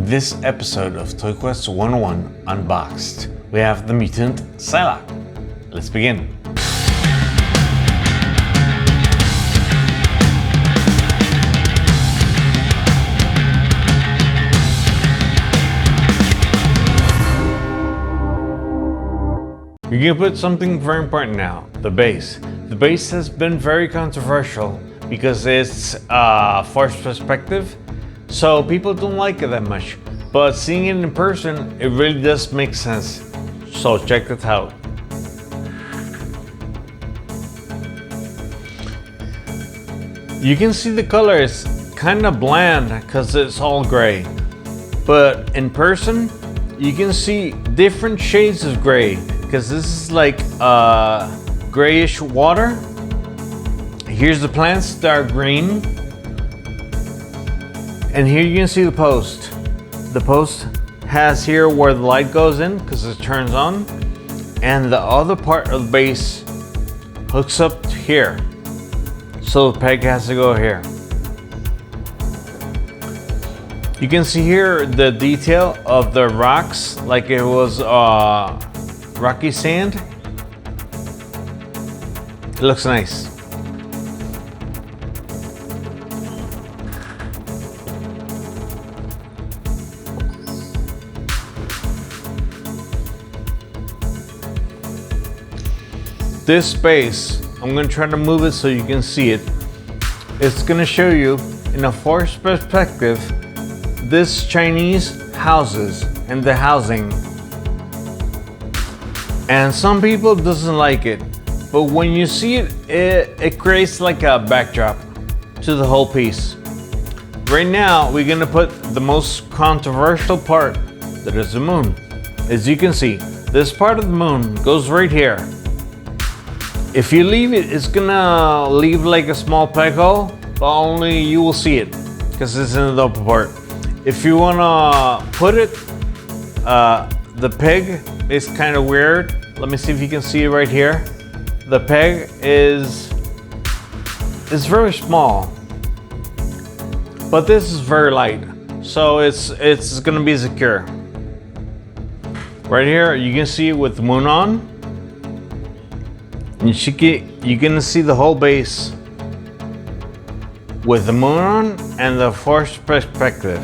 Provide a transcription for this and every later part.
On this episode of ToyQuest101 Unboxed, we have the mutant Psylocke. Let's begin. You're gonna put something very important now, the base. The base has been very controversial because it's forced perspective, so people don't like it that much. But seeing it in person, it really does make sense. So check it out. You can see the color is kind of bland because it's all gray. But in person, you can see different shades of gray because this is like grayish water. Here's the plants that are green. And here you can see the post. The post has here where the light goes in because it turns on. And the other part of the base hooks up to here. So the peg has to go here. You can see here the detail of the rocks like it was rocky sand. It looks nice. This space, I'm going to try to move it so you can see it. It's going to show you in a forced perspective this Chinese houses and the housing. And some people doesn't like it, but when you see it, it creates like a backdrop to the whole piece. Right now, we're going to put the most controversial part, that is the moon. As you can see, this part of the moon goes right here. If you leave it, it's gonna leave like a small peg hole, but only you will see it because it's in the upper part. If you wanna put it, the peg is kind of weird. Let me see if you can see it right here. The peg is very small, but this is very light, so it's gonna be secure. Right here, you can see it with the moon on. You're gonna see the whole base with the moon on and the forced perspective.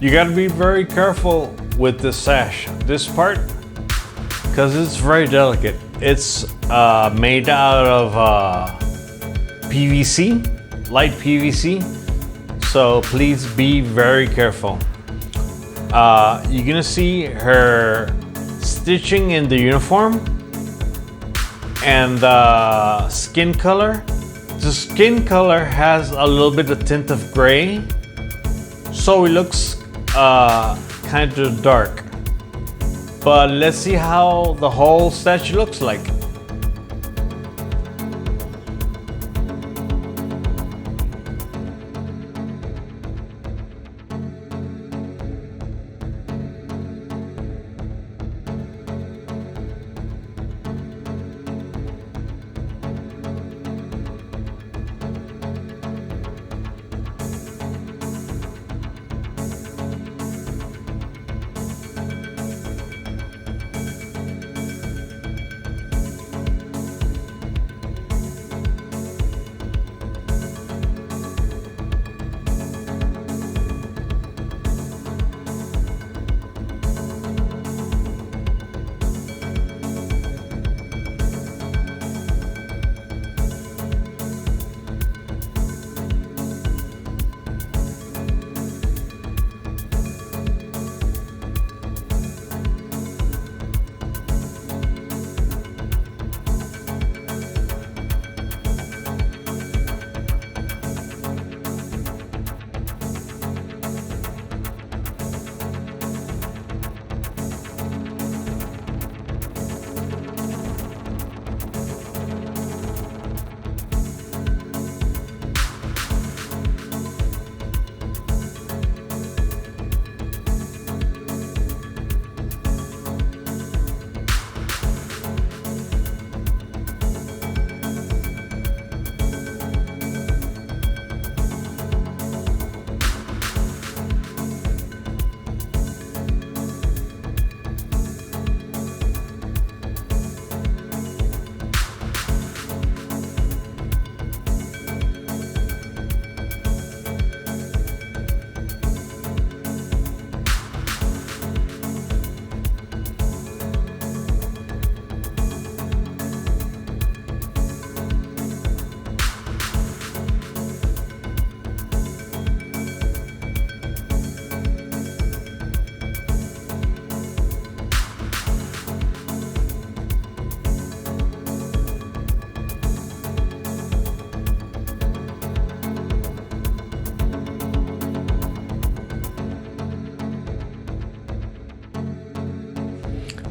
You gotta be very careful with the sash, this part, because it's very delicate. It's made out of PVC, light PVC, so please be very careful. You're gonna see her stitching in the uniform and the skin color. The skin color has a little bit of tint of gray, so it looks kind of dark. But let's see how the whole statue looks like.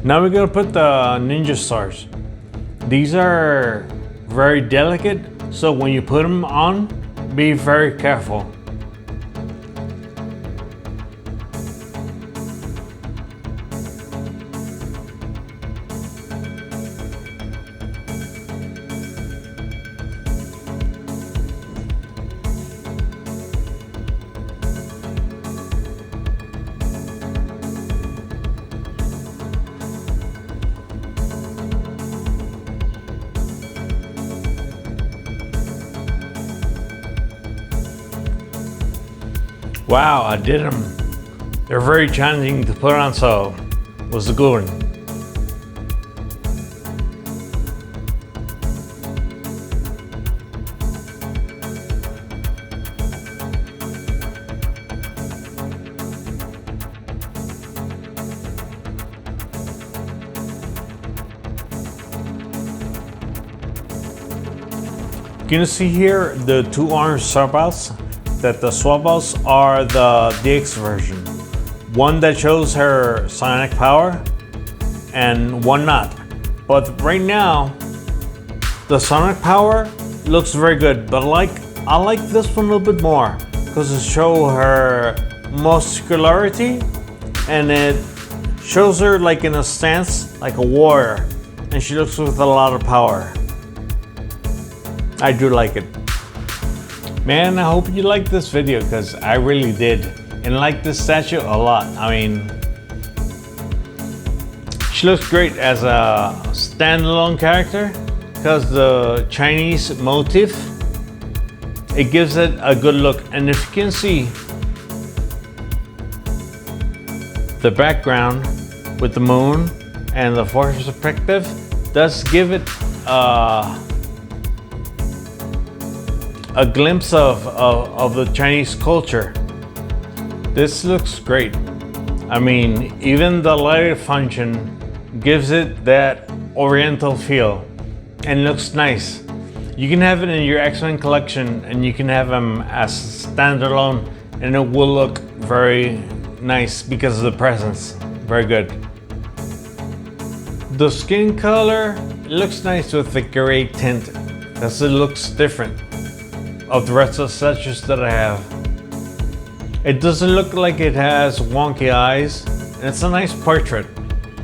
Now we're gonna put the ninja stars. These are very delicate, so when you put them on, be very careful. Wow, I did them. They're very challenging to put on, so it was a good one. You can see here the two orange swappables. That the swappables are the DX version. One that shows her psionic power and one not. But right now, the psionic power looks very good, but I like this one a little bit more because it shows her muscularity and it shows her like in a stance like a warrior, and she looks with a lot of power. I do like it. Man, I hope you liked this video because I really did, and I like this statue a lot. I mean, she looks great as a standalone character because the Chinese motif, it gives it a good look. And if you can see the background with the moon and the forest perspective does give it a glimpse of the Chinese culture. This looks great. I mean, even the lighting function gives it that oriental feel and looks nice. You can have it in your X-Men collection and you can have them as standalone and it will look very nice because of the presence. Very good. The skin color looks nice with the gray tint because it looks different of the rest of the statues that I have. It doesn't look like it has wonky eyes, and it's a nice portrait.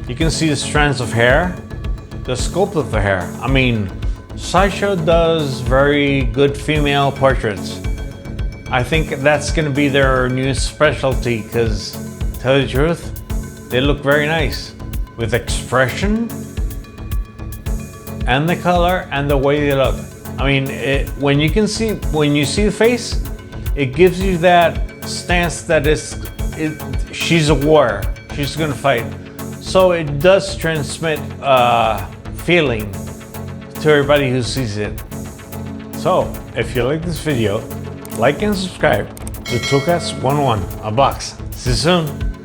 You can see the strands of hair, the sculpt of the hair. I mean, Sideshow does very good female portraits. I think that's gonna be their new specialty because, to tell you the truth, they look very nice with expression and the color and the way they look. I mean, when you see the face, it gives you that stance that she's a warrior. She's gonna fight. So it does transmit feeling to everybody who sees it. So if you like this video, like and subscribe to ToyQuest101 Unboxed. See you soon.